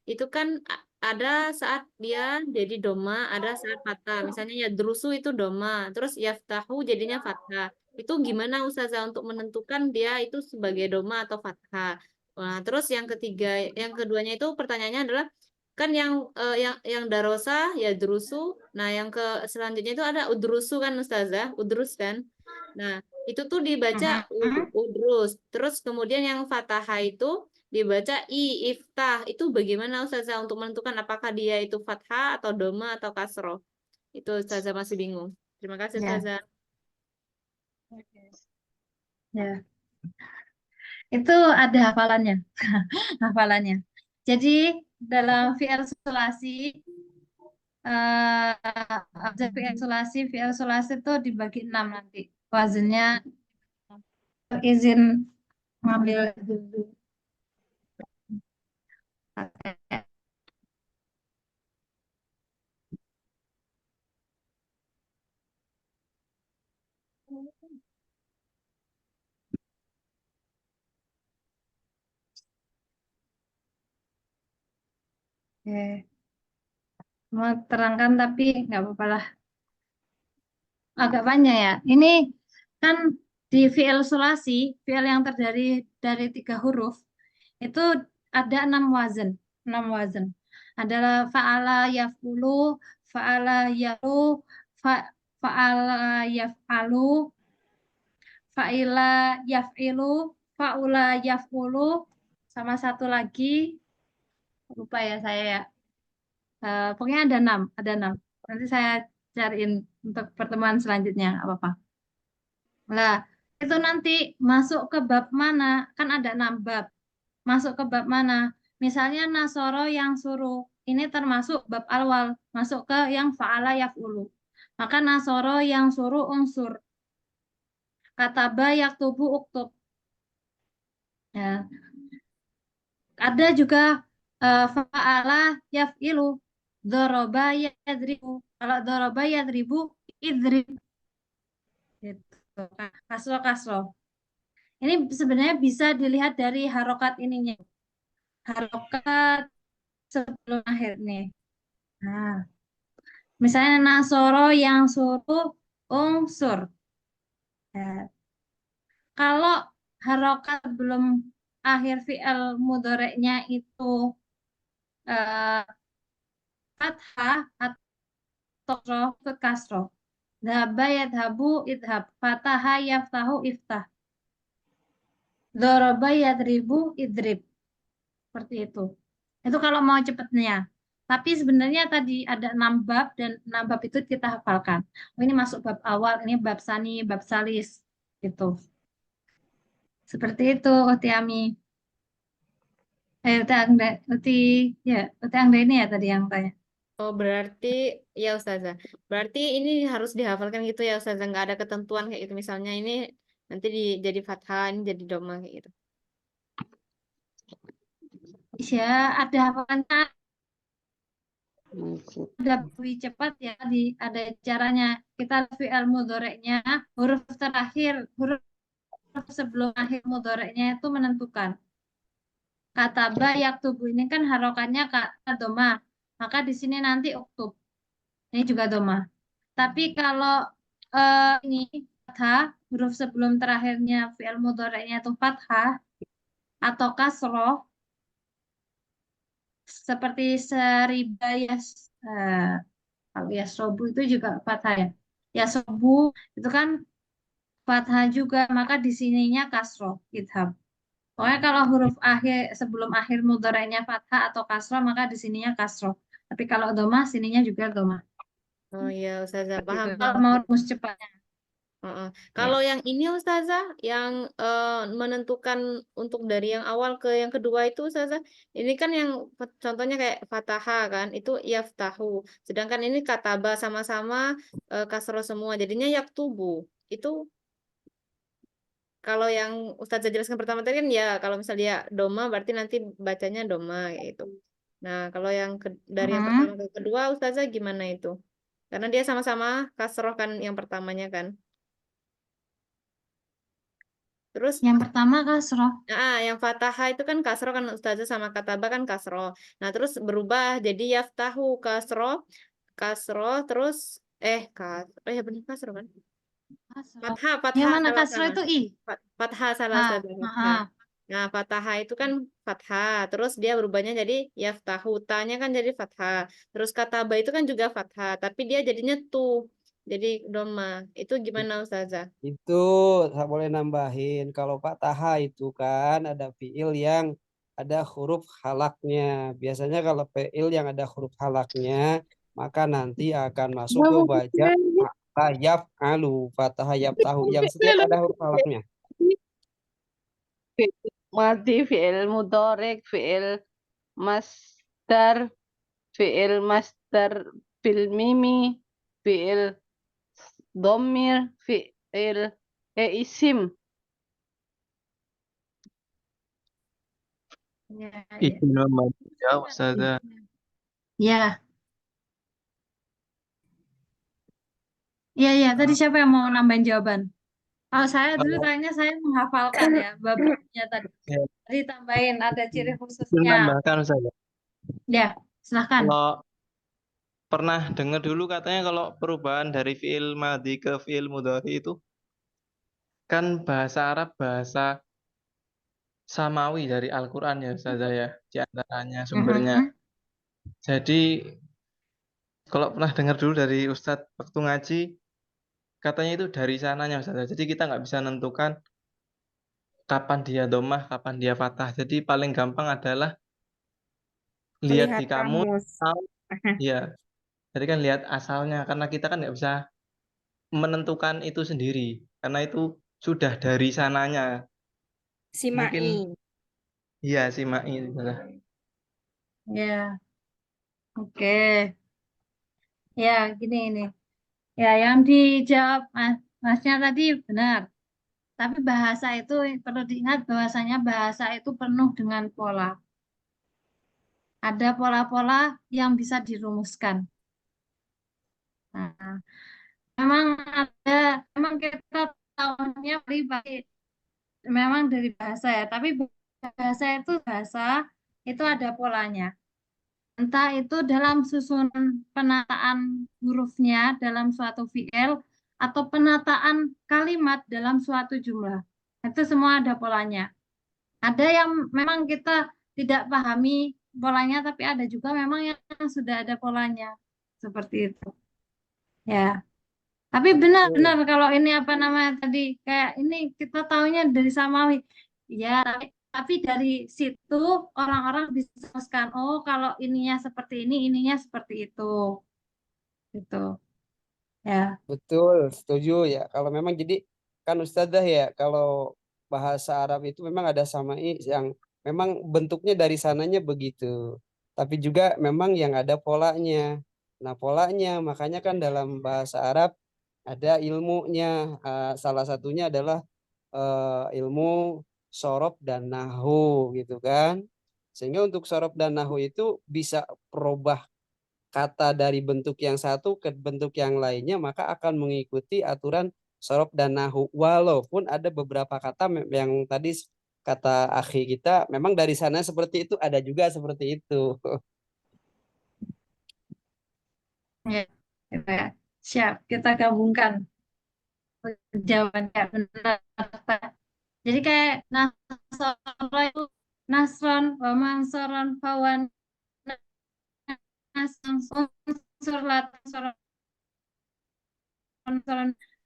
itu kan ada saat dia jadi doma, ada saat fathah. Misalnya ya drusu itu doma, terus yaftahu jadinya fathah. Itu gimana, Ustazah, untuk menentukan dia itu sebagai doma atau fathah? Nah, terus yang keduanya itu pertanyaannya adalah kan yang darosa ya drusu. Nah, yang selanjutnya itu ada udrusu kan, Ustazah, udrus kan. Nah, itu tuh dibaca udrus. Terus kemudian yang fathah itu dibaca iftah. Itu bagaimana, Ustazah, untuk menentukan apakah dia itu fathah atau doma atau kasroh? Itu Ustazah masih bingung. Terima kasih, Ya. Ustazah. Ya. Itu ada hafalannya. Hafalannya. Jadi dalam fi'il sulasi fi'il sulasi itu dibagi 6 nanti. Wazennya izin ngambil dulu. Oke. Mau terangkan tapi nggak apa-apa lah. Agak banyak ya. Ini kan di fi'il sulasi, fi'il yang terdiri dari 3 huruf, itu ada 6 wazan. 6 wazan. Adalah fa'ala yaf'ulu, fa'ala yalu, fa'ala yaf'alu, fa'ila yaf'ilu, fa'ula yaf'ulu, sama satu lagi, lupa ya saya ya. Pokoknya ada 6, ada 6. Nanti saya cariin untuk pertemuan selanjutnya, apa-apa. Nah, itu nanti masuk ke bab mana? Kan ada 6 bab. Masuk ke bab mana? Misalnya Nasoro yang suruh. Ini termasuk bab awal. Masuk ke yang fa'ala yaf'ulu. Maka Nasoro yang suruh unsur. Kataba yaktubu uktub. Ya. Ada juga fa'ala yaf'ilu. Doroba yadribu. Kalau doroba yadribu, idrib. Gitu. Kasro. Ini sebenarnya bisa dilihat dari harokat ininya. Harokat sebelum akhir nih. Nah, Misalnya nasoro yang suruh unsur. Ya. Kalau harokat belum akhir fi'il mudhoreknya itu fathah atau ke kasroh. Dhaba yadhabu idhab. Fataha yaftahu iftah. Dhoroba yadribu idrib. Seperti itu. Itu kalau mau cepatnya. Tapi sebenarnya tadi ada 6 bab dan 6 bab itu kita hafalkan. Oh, ini masuk bab awal, ini bab sani, bab salis. Gitu. Seperti itu, Uti Ami. Uti Angga ini ya tadi yang tanya. Oh, berarti ya Ustazah. Berarti ini harus dihafalkan gitu ya Ustazah. Nggak ada ketentuan kayak gitu. Misalnya ini nanti jadi fathah, ini jadi doma kayak gitu. Ya, ada hafalannya, ada lebih cepat ya. Ada caranya. Kita fi'il mudhoreknya, huruf terakhir, huruf sebelum akhir mudhoreknya itu menentukan. Kataba yaktubu ini kan harokannya kata doma. Maka di sini nanti uktub. Ini juga doma. Tapi kalau ini fathah, huruf sebelum terakhirnya fi'il mudhoreknya itu fathah atau kasroh, seperti seriba kalau yasrobu itu juga fathah ya. Yasrobu itu kan fathah juga, maka di sininya kasroh, idham. Pokoknya kalau huruf akhir sebelum akhir mudhoreknya fathah atau kasroh, maka di sininya kasroh. Tapi kalau doma, sininya juga doma. Oh iya Ustazah, Itu paham. kalau mau rumus cepatnya. Kalau yang ini Ustazah, yang menentukan untuk dari yang awal ke yang kedua itu Ustazah, ini kan yang contohnya kayak fataha kan, itu yaftahu. Sedangkan ini kataba sama-sama kasroh semua, jadinya yaktubu. Itu kalau yang Ustazah jelaskan pertama tadi kan ya, kalau misalnya dia doma berarti nanti bacanya doma gitu. Nah, kalau yang dari yang pertama ke kedua Ustazah gimana itu? Karena dia sama-sama kasroh kan yang pertamanya kan. Terus Yang pertama kasroh. yang fathah itu kan kasroh kan Ustazah sama kataba kan kasroh. Nah, terus berubah jadi yaftahu kasroh terus ya benar kasroh kan? Kasroh. Fathah Yang mana salah kasroh salah. itu i? Fathah salah Ah, Ustazah. ah, Nah, ah. nah, fathah itu kan fathah, terus dia berubahnya jadi yaftahu, tanya kan jadi fathah. Terus kataba itu kan juga fathah, tapi dia jadinya jadi doma. Itu gimana Ustazah? Itu saya boleh nambahin. Kalau Fataha itu kan ada fiil yang ada huruf halaknya. Biasanya kalau fiil yang ada huruf halaknya, maka nanti akan masuk ke baca yaf'alu, Fataha yaftahu yang setiap ada huruf halaknya. Madi, fi'il mudhari, fi'il masdar bil mimi, fi'il dhamir, fi'il isim. Izin membantu ya Ustazah. Ya. Ya, tadi siapa yang mau nambahin jawaban? Oh, saya dulu kayaknya saya menghafalkan ya babnya tadi. Ya. Tadi tambahin ada ciri Izin khususnya. tambahkan Ustazah. Ya, silahkan. Kalau pernah dengar dulu katanya kalau perubahan dari fi'il madhi ke fi'il mudhari itu kan bahasa Arab bahasa samawi dari Al-Quran ya Ustazah ya, di antaranya sumbernya. Jadi kalau pernah dengar dulu dari Ustadz waktu ngaji, katanya itu dari sananya Ustazah. Jadi kita nggak bisa menentukan kapan dia domah, kapan dia fathah. Jadi paling gampang adalah lihat Melihat di kamus. kamus. Ya, jadi kan lihat asalnya. Karena kita kan nggak bisa menentukan itu sendiri. Karena itu sudah dari sananya. Mungkin, Simai. iya simai. Ustazah. Ya, oke. Ya, gini ini. Ya, yang dijawab Masnya tadi benar. Tapi bahasa itu perlu diingat bahwasanya bahasa itu penuh dengan pola. Ada pola-pola yang bisa dirumuskan. Nah, memang kita tahunya pribadi, memang dari bahasa ya. Tapi bahasa itu ada polanya. entah itu dalam susunan penataan hurufnya dalam suatu fiil atau penataan kalimat dalam suatu jumlah. Itu semua ada polanya. Ada yang memang kita tidak pahami polanya, tapi ada juga memang yang sudah ada polanya. Seperti itu. Ya. Tapi benar-benar kalau ini apa namanya tadi, kayak ini kita taunya dari Samawi. Ya, tapi dari situ orang-orang bisa memutuskan, oh kalau ininya seperti ini, ininya seperti itu. Gitu. Ya. Betul, setuju ya. Kalau memang jadi kan Ustadzah ya, kalau bahasa Arab itu memang ada samai yang memang bentuknya dari sananya begitu. Tapi juga memang yang ada polanya. Nah, polanya makanya kan dalam bahasa Arab ada ilmunya. Salah satunya adalah ilmu sorob dan nahu gitu kan. Sehingga untuk sorob dan nahu itu bisa perubah kata dari bentuk yang satu ke bentuk yang lainnya, maka akan mengikuti aturan sorob dan nahu. Walaupun ada beberapa kata yang tadi kata akhi kita memang dari sana seperti itu, ada juga seperti itu. Ya, kita siap, kita gabungkan jawabannya benar. Pak. Jadi kayak Nasoro itu Nasron, wa Mansoron, Fawan, Nasron, unsur latan, soron,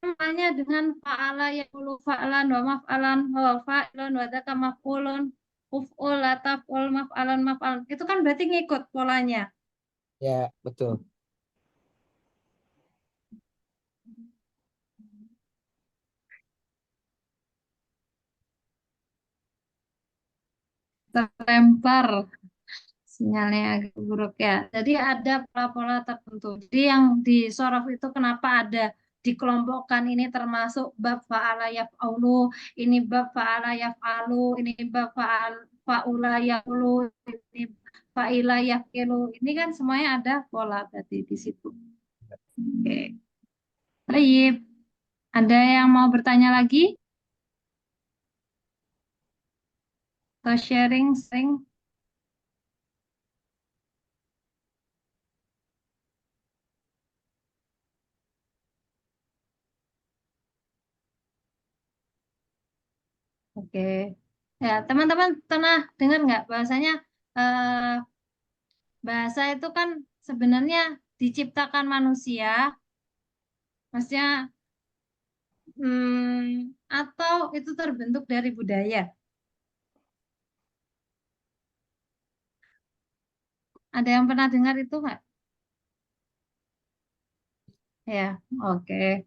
namanya dengan fa'ala yaqulu fa'lan wa maf'alan wa fa'ilun wa dzaka maf'ulun uf'ul lataf'ul maf'alan maf'al. Itu kan berarti ngikut polanya. Ya, betul. Terlempar sinyalnya agak buruk ya. Jadi ada pola-pola tertentu. Jadi yang di sorof itu kenapa ada dikelompokkan ini termasuk bab fa'ala yaf'alu, ini bab fa'ala yaf'alu, ini bab fa'ula yaqulu, ini fa'ila yaf'ilu. Ini kan semuanya ada pola berarti di situ. Oke. Baik. Ada yang mau bertanya lagi? Atau sharing? Oke, ya teman-teman pernah dengar nggak bahasanya bahasa itu kan sebenarnya diciptakan manusia, maksudnya atau itu terbentuk dari budaya? Ada yang pernah dengar itu nggak? Ya, oke.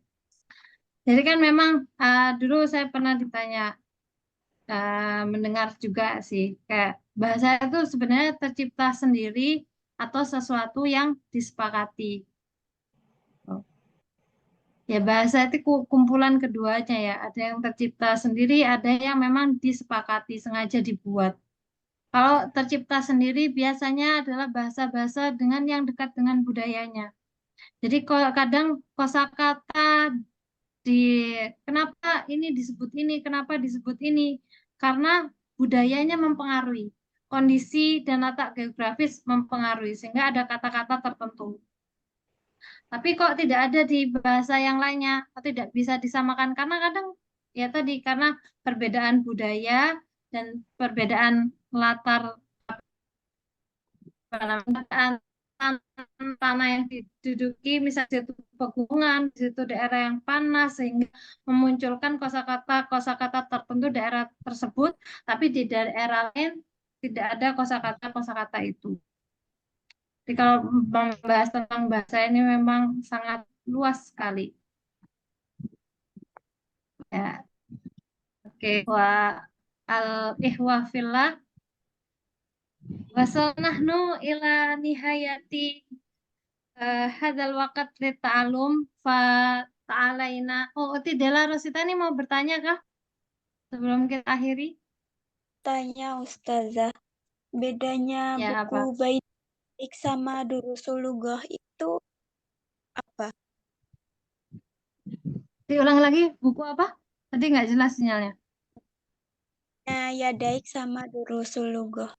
Jadi kan memang dulu saya pernah ditanya, mendengar juga sih, kayak bahasa itu sebenarnya tercipta sendiri atau sesuatu yang disepakati. Ya bahasa itu kumpulan keduanya ya. Ada yang tercipta sendiri, ada yang memang disepakati, sengaja dibuat. Kalau tercipta sendiri biasanya adalah bahasa-bahasa dengan yang dekat dengan budayanya. Jadi kadang kosakata di kenapa ini disebut ini, kenapa disebut ini? Karena budayanya mempengaruhi. Kondisi dan letak geografis mempengaruhi sehingga ada kata-kata tertentu. Tapi kok tidak ada di bahasa yang lainnya, atau tidak bisa disamakan karena kadang ya tadi karena perbedaan budaya dan perbedaan latar tanah yang diduduki, misalnya itu pegunungan, di situ daerah yang panas sehingga memunculkan kosakata tertentu daerah tersebut, tapi di daerah lain tidak ada kosakata itu. Jadi kalau membahas tentang bahasa ini memang sangat luas sekali. Ya. Oke, wa al-ihwa fillah wasalnahnu ila nihayati hadzal waqt li ta'alum fa ta'alaina. Oh, Dela Rosita ini mau bertanya kah? Sebelum kita akhiri? Tanya Ustazah, bedanya Ya, buku apa? Baidik sama Durusul Lughah itu apa? Diulang lagi, buku apa? Tadi nggak jelas sinyalnya. Ya Daik sama Durusul Lughah.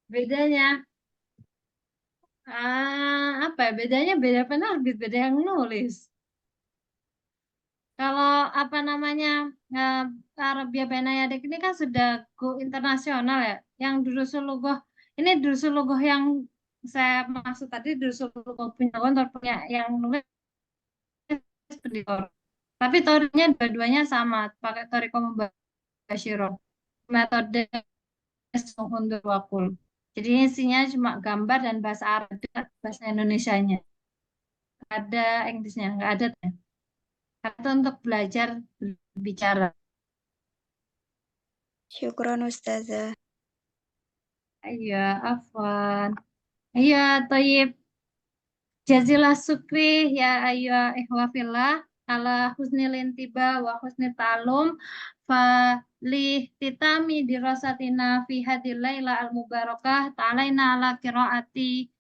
Bedanya apa ya? Bedanya beda penerbit, beda yang nulis. Kalau apa namanya Arabia Baina Yadik ini kan sudah go internasional ya. Yang Durusul Lughah ini Durusul Lughah yang saya maksud tadi Durusul Lughah punya kontor punya yang nulis editor. Tapi toriknya dua-duanya sama, pakai Thoriqah Mubasyiroh. Metode untuk wakul. Jadi isinya cuma gambar dan bahasa Arab, bahasa Indonesianya. Ada Inggrisnya, nggak ada. Atau untuk belajar bicara. Syukron Ustazah. Iya, afwan. Iya, toyib. Jazilah syukri ya ayyuha ikhwa fillah ala husnil intiba wa husnil ta'alum fa li titami dirasatina fi hadhil laila al mubarakah ta'alaina ala qiraati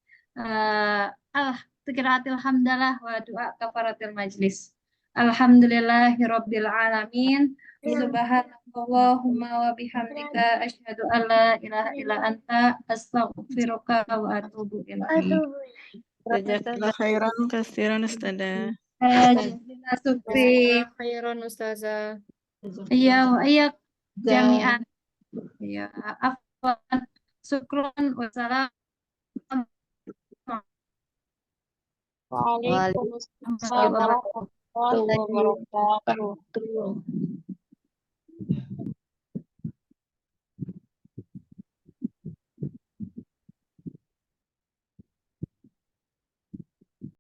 qiraatil hamdalah wa du'a kafaratil majlis. Alhamdulillahirabbil alamin. Subhanallahumma wa bihamdika asyhadu an la ilaha illa anta astaghfiruka wa atubu ilaik. Jazakallah khairan kasiran Ustazah. Jazakallah syukri. Khairan Ustazah. Iya, iya jami'an. Iya, afwan. Syukron wassalam. Waalaikumsalam warahmatullahi wabarakatuh.